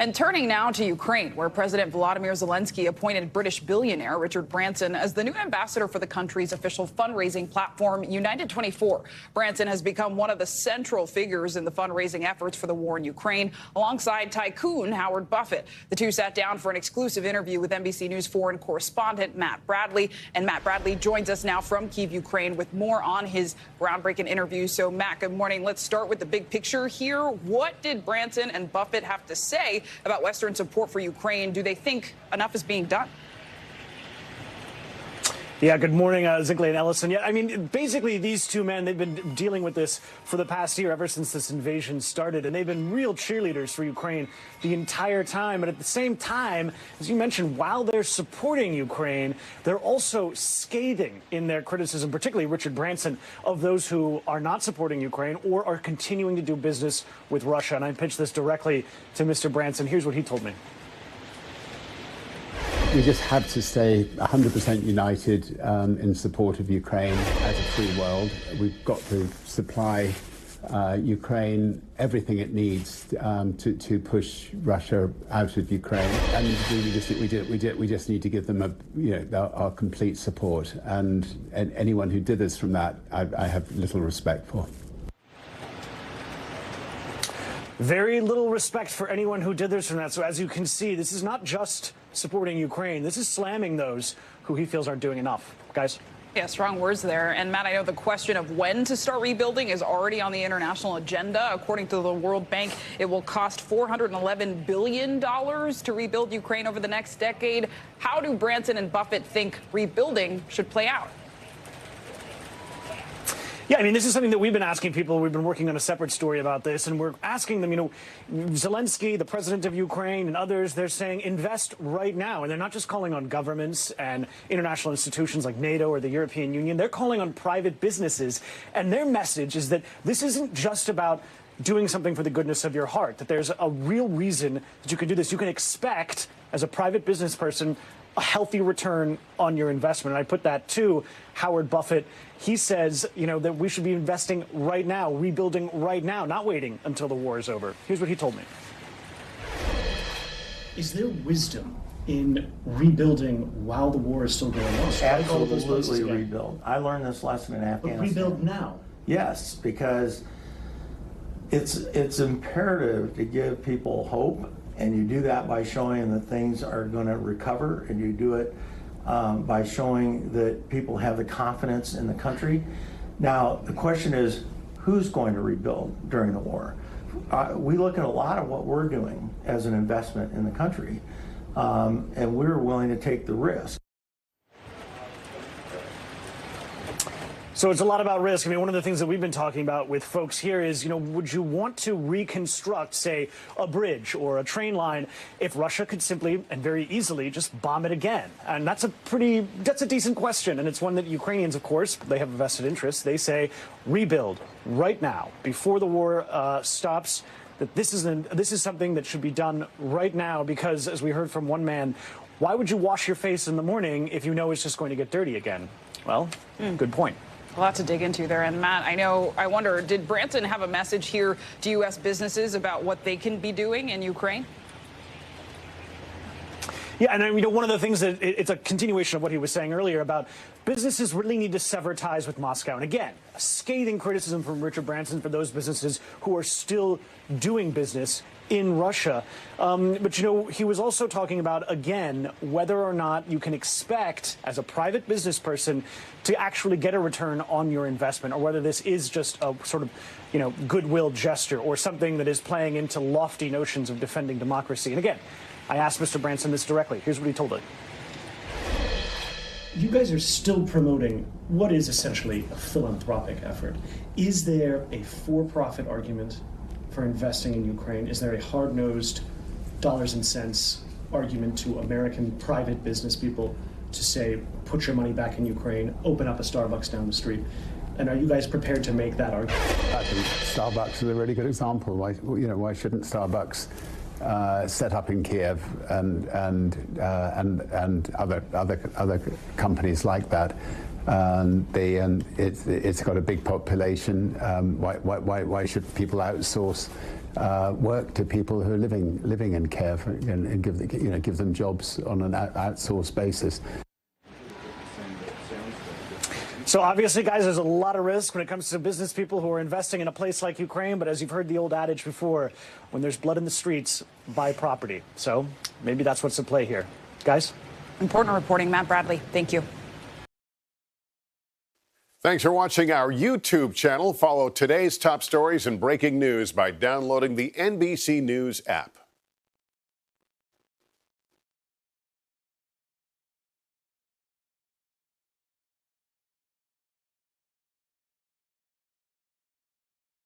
And turning now to Ukraine, where President Volodymyr Zelenskyy appointed British billionaire Richard Branson as the new ambassador for the country's official fundraising platform, United24. Branson has become one of the central figures in the fundraising efforts for the war in Ukraine, alongside tycoon Howard Buffett. The two sat down for an exclusive interview with NBC News foreign correspondent Matt Bradley. And Matt Bradley joins us now from Kyiv, Ukraine, with more on his groundbreaking interview. So, Matt, good morning. Let's start with the big picture here. What did Branson and Buffett have to say about Western support for Ukraine? Do they think enough is being done? Yeah, good morning, Zinkley and Ellison. Yeah, I mean, basically, these two men, they've been dealing with this for the past year, ever since this invasion started, and they've been real cheerleaders for Ukraine the entire time. But at the same time, as you mentioned, while they're supporting Ukraine, they're also scathing in their criticism, particularly Richard Branson, of those who are not supporting Ukraine or are continuing to do business with Russia. And I pitched this directly to Mr. Branson. Here's what he told me. We just have to stay 100% united in support of Ukraine as a free world. We've got to supply Ukraine everything it needs to push Russia out of Ukraine, and we just need to give them our complete support. And anyone who dithers from that, I have little respect for. Very little respect for anyone who did this from that. So as you can see, this is not just supporting Ukraine. This is slamming those who he feels aren't doing enough. Guys? Yeah, strong words there. And Matt, I know the question of when to start rebuilding is already on the international agenda. According to the World Bank, it will cost $411 billion to rebuild Ukraine over the next decade. How do Branson and Buffett think rebuilding should play out? Yeah, I mean, this is something that we've been asking people. We've been working on a separate story about this, and we're asking them, Zelenskyy, the president of Ukraine, and others, they're saying invest right now. And they're not just calling on governments and international institutions like NATO or the European Union. They're calling on private businesses. And their message is that this isn't just about doing something for the goodness of your heart, that there's a real reason that you can do this. You can expect, as a private business person, a healthy return on your investment. And I put that to Howard Buffett. He says, that we should be investing right now, rebuilding right now, not waiting until the war is over. Here's what he told me. Is there wisdom in rebuilding while the war is still going on? Absolutely rebuild. I learned this lesson in Afghanistan. But rebuild now? Yes, because it's imperative to give people hope. And you do that by showing them that things are going to recover, and you do it by showing that people have the confidence in the country. Now, the question is, who's going to rebuild during the war? We look at a lot of what we're doing as an investment in the country, and we're willing to take the risk. So it's a lot about risk. I mean, one of the things that we've been talking about with folks here is, would you want to reconstruct, say, a bridge or a train line if Russia could simply and very easily just bomb it again? And that's a decent question. And it's one that Ukrainians, of course, they have a vested interest. They say rebuild right now before the war stops. That this is something that should be done right now, because, as we heard from one man, why would you wash your face in the morning if you know it's just going to get dirty again? Well, good point. A lot to dig into there. And Matt, I wonder, did Branson have a message here to U.S. businesses about what they can be doing in Ukraine? Yeah, and one of the things that it's a continuation of what he was saying earlier about businesses really need to sever ties with Moscow. And again, a scathing criticism from Richard Branson for those businesses who are still doing business in Russia. But, he was also talking about, again, whether or not you can expect, as a private business person, to actually get a return on your investment, or whether this is just a sort of, goodwill gesture or something that is playing into lofty notions of defending democracy. And again, I asked Mr. Branson this directly. Here's what he told us. You guys are still promoting what is essentially a philanthropic effort. Is there a for-profit argument for investing in Ukraine? Is there a hard-nosed dollars and cents argument to American private business people to say, put your money back in Ukraine, open up a Starbucks down the street? And are you guys prepared to make that argument? I think Starbucks is a really good example. Why shouldn't Starbucks set up in Kiev and other companies like that? It's got a big population. Why should people outsource work to people who are living in care and give them jobs on an outsourced basis. So obviously, guys, there's a lot of risk when it comes to business people who are investing in a place like Ukraine. But as you've heard the old adage before, when there's blood in the streets, buy property. So maybe that's what's at play here. Guys? Important reporting. Matt Bradley, thank you. Thanks for watching our YouTube channel. Follow today's top stories and breaking news by downloading the NBC News app.